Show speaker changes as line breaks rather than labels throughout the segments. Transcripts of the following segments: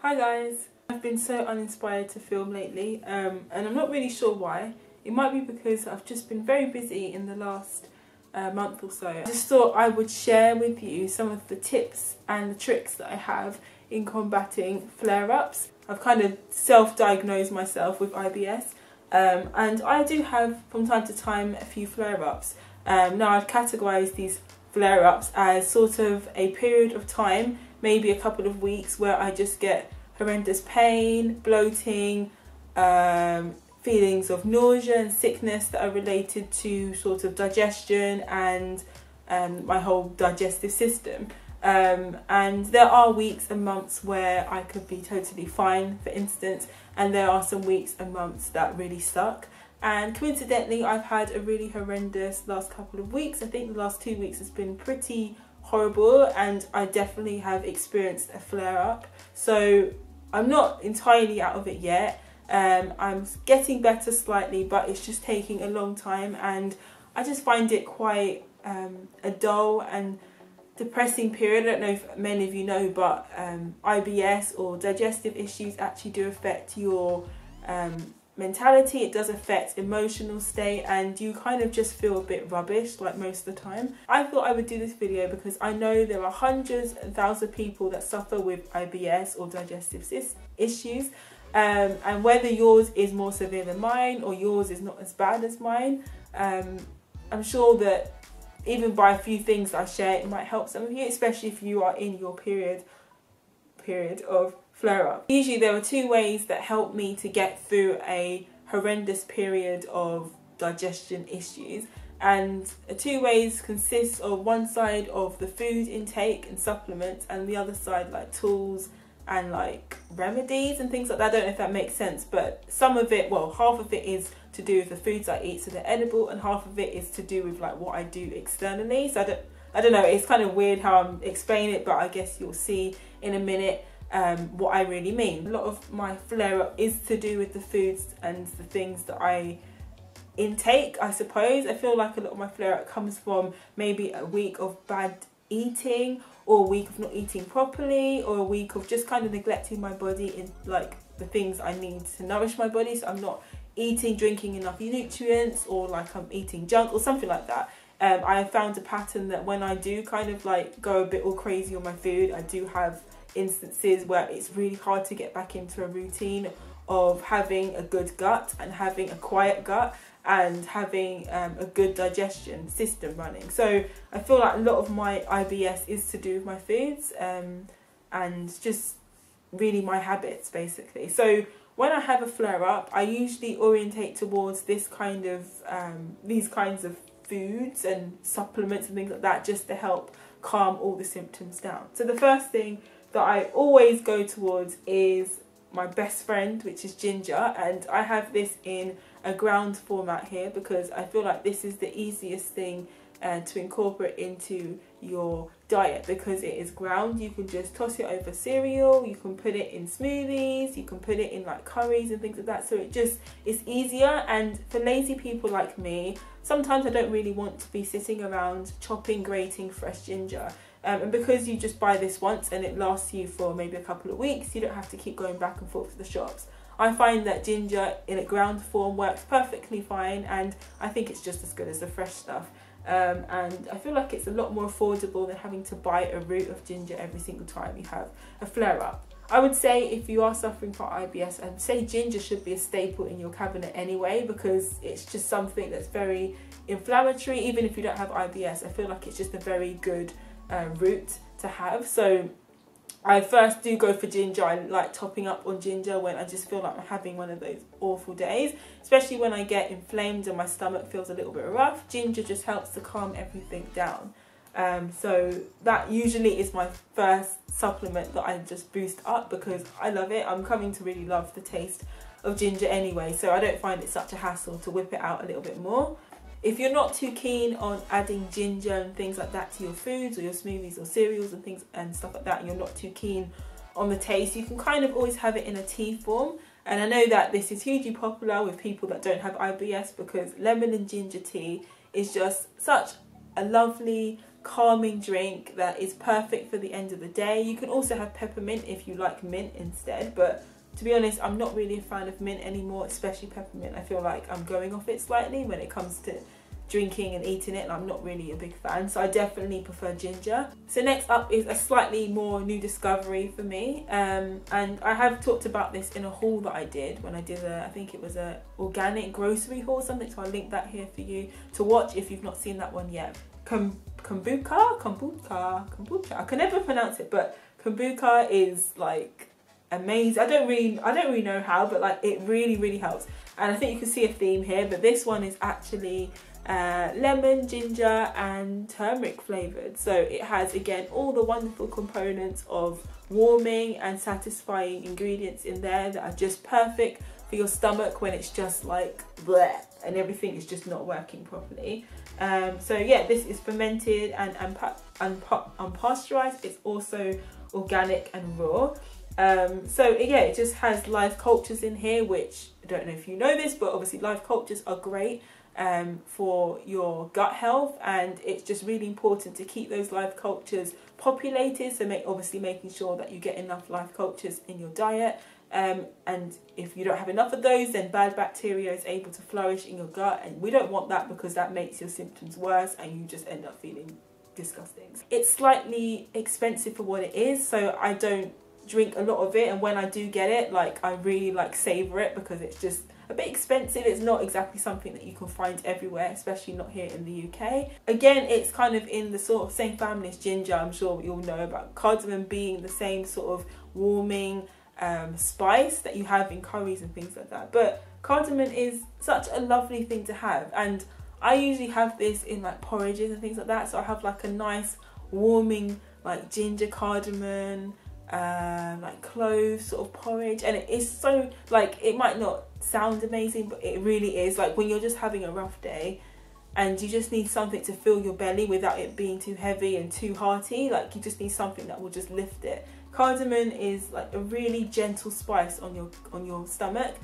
Hi guys, I've been so uninspired to film lately and I'm not really sure why. It might be because I've just been very busy in the last month or so. I just thought I would share with you some of the tips and the tricks that I have in combating flare-ups. I've kind of self-diagnosed myself with IBS and I do have from time to time a few flare-ups. Now I'd categorise these flare-ups as sort of a period of time, maybe a couple of weeks, where I just get horrendous pain, bloating, feelings of nausea and sickness that are related to sort of digestion and my whole digestive system. And there are weeks and months where I could be totally fine, for instance, and there are some weeks and months that really suck. And coincidentally, I've had a really horrendous last couple of weeks. I think the last 2 weeks has been pretty horrible and I definitely have experienced a flare-up. So I'm not entirely out of it yet. I'm getting better slightly, but it's just taking a long time and I just find it quite a dull and depressing period. I don't know if many of you know, but IBS or digestive issues actually do affect your mentality. It does affect emotional state and you kind of just feel a bit rubbish like most of the time. I thought I would do this video because I know there are hundreds and thousands of people that suffer with IBS or digestive issues, and whether yours is more severe than mine or yours is not as bad as mine, I'm sure that even by a few things I share it might help some of you, especially if you are in your period of flare-up. Usually there are two ways that help me to get through a horrendous period of digestion issues, and the two ways consists of one side of the food intake and supplements and the other side like tools and like remedies and things like that. I don't know if that makes sense, but some of it, well, half of it is to do with the foods I eat, so they're edible, and half of it is to do with like what I do externally. So I don't know, it's kind of weird how I'm explaining it, but I guess you'll see in a minute what I really mean. A lot of my flare-up is to do with the foods and the things that I intake, I suppose. I feel like a lot of my flare-up comes from maybe a week of bad eating, or a week of not eating properly, or a week of just kind of neglecting my body in like the things I need to nourish my body. So I'm not drinking enough nutrients, or like I'm eating junk or something like that. I have found a pattern that when I do kind of like go a bit all crazy on my food, I do have instances where it's really hard to get back into a routine of having a good gut and having a quiet gut and having a good digestion system running. So I feel like a lot of my IBS is to do with my foods and just really my habits basically. So when I have a flare up, I usually orientate towards this kind of these kinds of foods and supplements and things like that, just to help calm all the symptoms down. So the first thing that I always go towards is my best friend, which is ginger, and I have this in a ground format here because I feel like this is the easiest thing to incorporate into your diet because it is ground. You can just toss it over cereal, you can put it in smoothies, you can put it in like curries and things like that, so it's easier. And for lazy people like me, sometimes I don't really want to be sitting around chopping, grating fresh ginger. And because you just buy this once and it lasts you for maybe a couple of weeks, you don't have to keep going back and forth to the shops. I find that ginger in a ground form works perfectly fine, and I think it's just as good as the fresh stuff. And I feel like it's a lot more affordable than having to buy a root of ginger every single time you have a flare-up. I would say if you are suffering from IBS, I'd say ginger should be a staple in your cabinet anyway, because it's just something that's very inflammatory. Even if you don't have IBS, I feel like it's just a very good root to have. So I first do go for ginger. I like topping up on ginger when I just feel like I'm having one of those awful days, especially when I get inflamed and my stomach feels a little bit rough. Ginger just helps to calm everything down. So that usually is my first supplement that I just boost up because I love it. I'm coming to really love the taste of ginger anyway, so I don't find it such a hassle to whip it out a little bit more. If you're not too keen on adding ginger and things like that to your foods or your smoothies or cereals and things and stuff like that, and you're not too keen on the taste, you can kind of always have it in a tea form. And I know that this is hugely popular with people that don't have IBS because lemon and ginger tea is just such a lovely, calming drink that is perfect for the end of the day. You can also have peppermint if you like mint instead, but to be honest, I'm not really a fan of mint anymore, especially peppermint. I feel like I'm going off it slightly when it comes to drinking and eating it, and I'm not really a big fan, so I definitely prefer ginger. So next up is a slightly more new discovery for me, and I have talked about this in a haul that I did when I did I think it was a organic grocery haul or something, so I'll link that here for you to watch if you've not seen that one yet. Kombucha, I can never pronounce it, but Kombucha is like amazing. I don't really know how, but like it really helps, and I think you can see a theme here, but this one is actually lemon, ginger and turmeric flavored, so it has again all the wonderful components of warming and satisfying ingredients in there that are just perfect for your stomach when it's just like bleh and everything is just not working properly. So yeah, this is fermented and unpasteurized. It's also organic and raw. So yeah, it just has live cultures in here, which I don't know if you know this, but obviously live cultures are great for your gut health, and it's just really important to keep those live cultures populated, so obviously making sure that you get enough live cultures in your diet, and if you don't have enough of those, then bad bacteria is able to flourish in your gut, and we don't want that because that makes your symptoms worse and you just end up feeling disgusting. It's slightly expensive for what it is, so I don't drink a lot of it, and when I do get it, like I really like savor it because it's just a bit expensive. It's not exactly something that you can find everywhere, especially not here in the UK. Again, it's kind of in the sort of same family as ginger. I'm sure we all know about cardamom being the same sort of warming spice that you have in curries and things like that, but cardamom is such a lovely thing to have, and I usually have this in like porridges and things like that. So I have like a nice warming like ginger cardamom like cloves sort of porridge, and it is so, like, it might not sound amazing, but it really is. Like when you're just having a rough day and you just need something to fill your belly without it being too heavy and too hearty, like you just need something that will just lift it. Cardamom is like a really gentle spice on your stomach,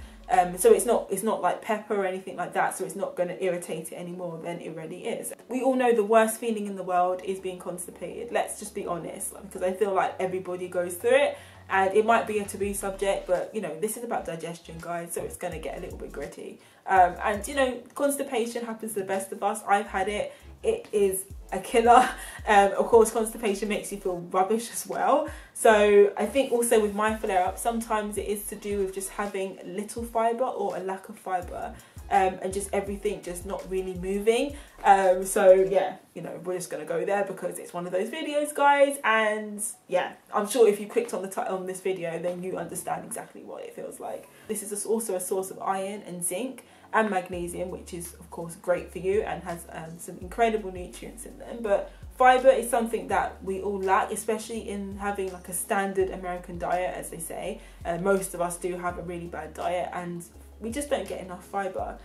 so it's not like pepper or anything like that, so it's not going to irritate it any more than it already is. We all know the worst feeling in the world is being constipated. Let's just be honest, because I feel like everybody goes through it, and it might be a taboo subject, but you know, this is about digestion, guys, so it's going to get a little bit gritty. And you know, constipation happens to the best of us. I've had it. It is a killer. Of course, constipation makes you feel rubbish as well. So I think also with my flare-up, sometimes it is to do with just having little fibre or a lack of fibre, and just everything just not really moving. So yeah, you know, we're just gonna go there because it's one of those videos, guys, and yeah, I'm sure if you clicked on the title on this video, then you understand exactly what it feels like. This is also a source of iron and zinc and magnesium, which is of course great for you and has some incredible nutrients in them. But fibre is something that we all lack, especially in having like a standard American diet, as they say. Most of us do have a really bad diet and we just don't get enough fibre.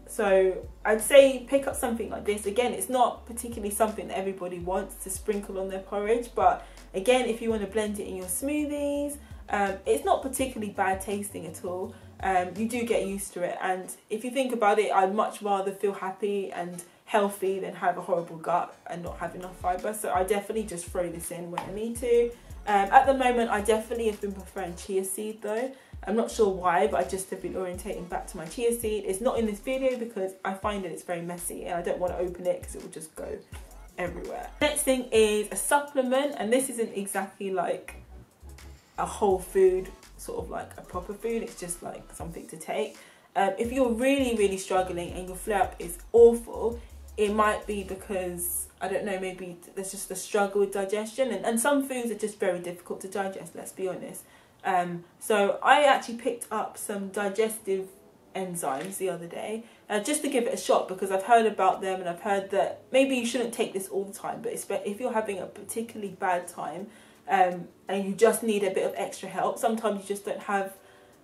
So I'd say pick up something like this. Again, it's not particularly something that everybody wants to sprinkle on their porridge, but again, if you want to blend it in your smoothies, it's not particularly bad tasting at all. You do get used to it, and if you think about it, I'd much rather feel happy and healthy than have a horrible gut and not have enough fibre. So I definitely just throw this in when I need to. At the moment, I definitely have been preferring chia seed though. I'm not sure why, but I just have been orientating back to my chia seed. It's not in this video because I find that it's very messy and I don't want to open it because it will just go everywhere. Next thing is a supplement, and this isn't exactly like a whole food, sort of like a proper food. It's just like something to take. If you're really struggling and your flare-up is awful, it might be because, I don't know, maybe there's just a struggle with digestion, and some foods are just very difficult to digest, let's be honest. So I actually picked up some digestive enzymes the other day, just to give it a shot, because I've heard about them and I've heard that maybe you shouldn't take this all the time, but if you're having a particularly bad time, and you just need a bit of extra help, sometimes you just don't have,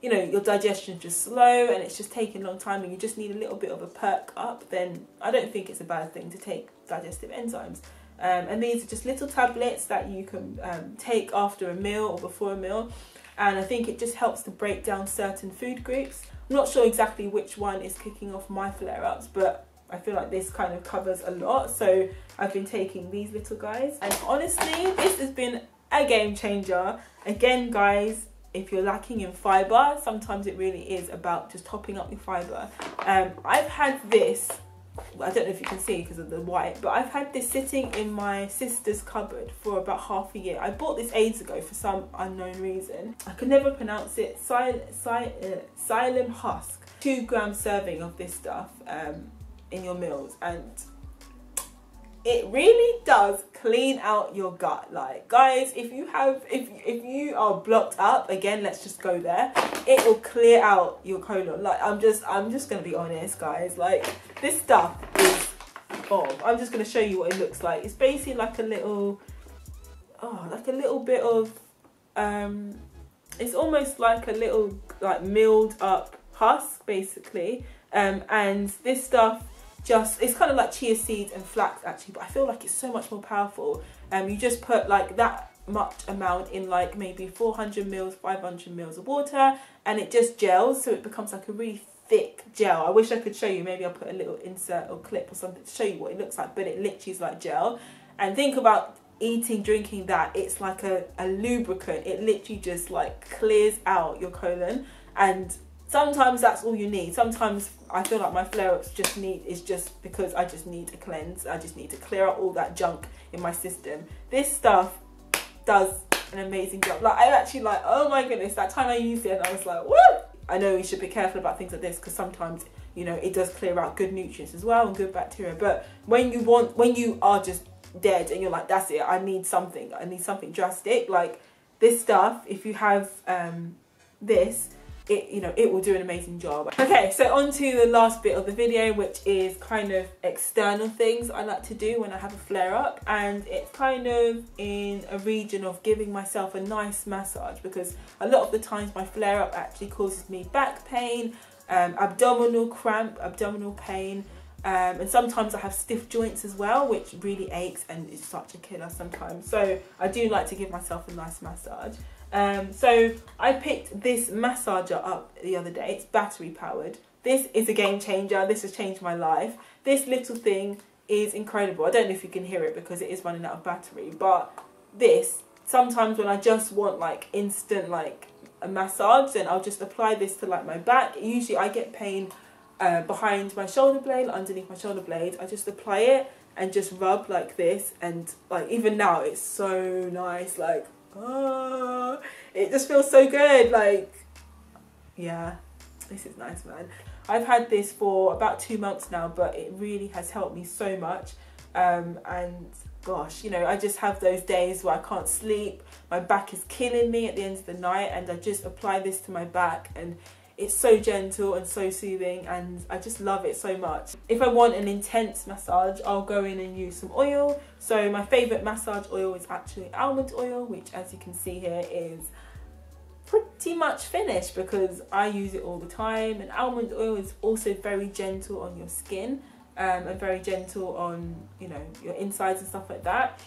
you know, your digestion's just slow and it's just taking a long time and you just need a little bit of a perk up, then I don't think it's a bad thing to take digestive enzymes. And these are just little tablets that you can take after a meal or before a meal, and I think it just helps to break down certain food groups. I'm not sure exactly which one is kicking off my flare-ups, but I feel like this kind of covers a lot. So I've been taking these little guys, and honestly this has been a game changer. Again guys, if you're lacking in fibre, sometimes it really is about just topping up your fibre. I've had this, I don't know if you can see because of the white, but I've had this sitting in my sister's cupboard for about half a year. I bought this ages ago for some unknown reason. I could never pronounce it. Psyllium husk. 2 gram serving of this stuff in your meals, and it really does clean out your gut. Like guys, if you are blocked up, again, let's just go there, it will clear out your colon. Like I'm just gonna be honest guys, like this stuff is bomb. I'm just gonna show you what it looks like. It's basically like a little bit of it's almost like a little like milled up husk basically, and this stuff it's kind of like chia seeds and flax actually, but I feel like it's so much more powerful. You just put like that much amount in like maybe 400 mils, 500 mils of water, and it just gels, so it becomes like a really thick gel. I wish I could show you, maybe I'll put a little insert or clip or something to show you what it looks like, but it literally is like gel. And think about drinking that, it's like a lubricant. It literally just like clears out your colon, and sometimes that's all you need. Sometimes I feel like my flare-ups is just because I just need a cleanse. I just need to clear out all that junk in my system. This stuff does an amazing job. Like I'm actually like, oh my goodness, that time I used it and I was like, woo! I know we should be careful about things like this because sometimes, you know, it does clear out good nutrients as well and good bacteria. But when you are just dead and you're like, that's it, I need something drastic, like this stuff, if you have this, it will do an amazing job. Okay, so on to the last bit of the video, which is kind of external things I like to do when I have a flare up, and it's kind of in a region of giving myself a nice massage, because a lot of the times my flare up actually causes me back pain, abdominal cramp, abdominal pain, and sometimes I have stiff joints as well, which really aches and is such a killer sometimes. So I do like to give myself a nice massage. So I picked this massager up the other day. It's battery powered. This is a game changer. This has changed my life. This little thing is incredible. I don't know if you can hear it because it is running out of battery, but this, sometimes when I just want like instant like a massage, then I'll just apply this to like my back. Usually I get pain behind my shoulder blade, underneath my shoulder blade. I just apply it and just rub like this, and like even now it's so nice. Like, oh, it just feels so good. Like, yeah, this is nice, man. I've had this for about 2 months now, but it really has helped me so much. And gosh, you know, I just have those days where I can't sleep, my back is killing me at the end of the night, and I just apply this to my back, and it's so gentle and so soothing, and I just love it so much. If I want an intense massage, I'll go in and use some oil. So my favourite massage oil is actually almond oil, which as you can see here is pretty much finished because I use it all the time. And almond oil is also very gentle on your skin, and very gentle on, you know, your insides and stuff like that.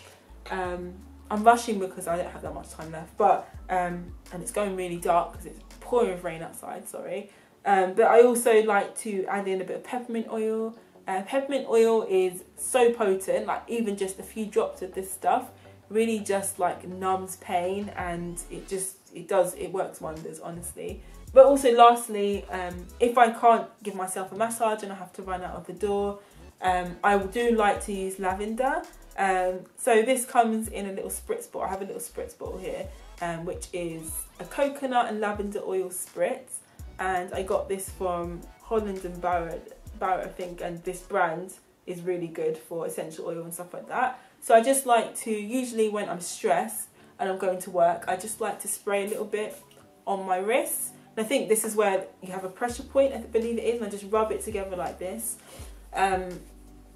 I'm rushing because I don't have that much time left, but and it's going really dark because it's pouring with rain outside, sorry. But I also like to add in a bit of peppermint oil. Peppermint oil is so potent, like even just a few drops of this stuff really just like numbs pain, and it works wonders, honestly. But also lastly, if I can't give myself a massage and I have to run out of the door, I do like to use lavender. So this comes in a little spritz bottle. I have a little spritz bottle here, which is a coconut and lavender oil spritz, and I got this from Holland and Barrett, I think, and this brand is really good for essential oil and stuff like that. So I just like to, usually when I'm stressed and I'm going to work, I just like to spray a little bit on my wrists. And I think this is where you have a pressure point, I believe it is, and I just rub it together like this. And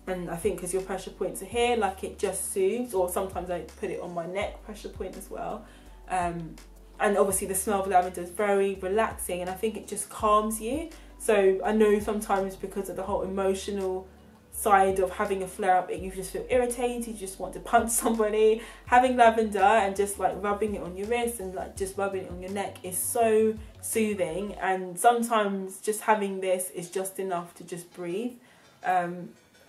I think because your pressure points are here, like it just soothes, or sometimes I put it on my neck pressure point as well. And obviously the smell of lavender is very relaxing, and I think it just calms you. So I know sometimes because of the whole emotional side of having a flare-up, you just feel irritated, you just want to punch somebody. Having lavender and just like rubbing it on your wrist and like just rubbing it on your neck is so soothing, and sometimes just having this is just enough to just breathe.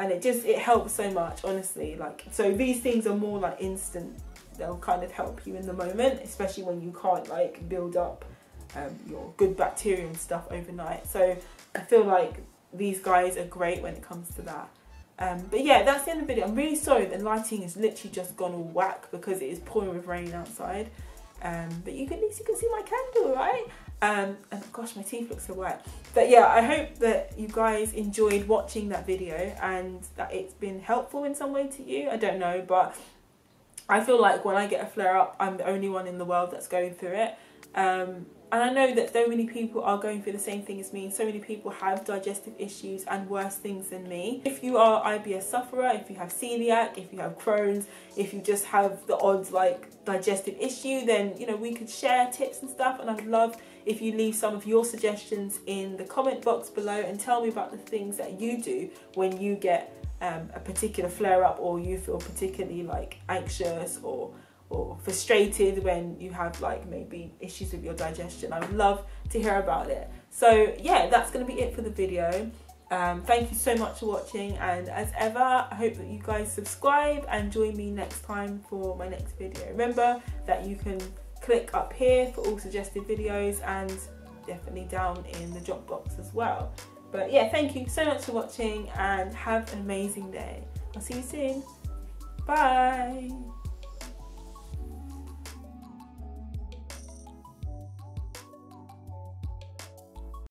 and it helps so much, honestly. Like, so these things are more like instant. They'll kind of help you in the moment, especially when you can't like build up your good bacteria and stuff overnight. So I feel like these guys are great when it comes to that. But yeah, that's the end of the video. I'm really sorry the lighting has literally just gone all whack because it is pouring with rain outside. But at least you can see my candle, right? And gosh, my teeth look so white. But yeah, I hope that you guys enjoyed watching that video and that it's been helpful in some way to you. I don't know, but I feel like when I get a flare up, I'm the only one in the world that's going through it. And I know that so many people are going through the same thing as me. So many people have digestive issues and worse things than me. If you are IBS sufferer, if you have celiac, if you have Crohn's, if you just have the odd like digestive issue, then you know, we could share tips and stuff. And I'd love if you leave some of your suggestions in the comment box below and tell me about the things that you do when you get a particular flare up, or you feel particularly like anxious or frustrated when you have like maybe issues with your digestion. I would love to hear about it. So yeah, that's going to be it for the video. Thank you so much for watching, and as ever, I hope that you guys subscribe and join me next time for my next video. Remember that you can click up here for all suggested videos, and definitely down in the drop box as well. But yeah, thank you so much for watching and have an amazing day. I'll see you soon. Bye.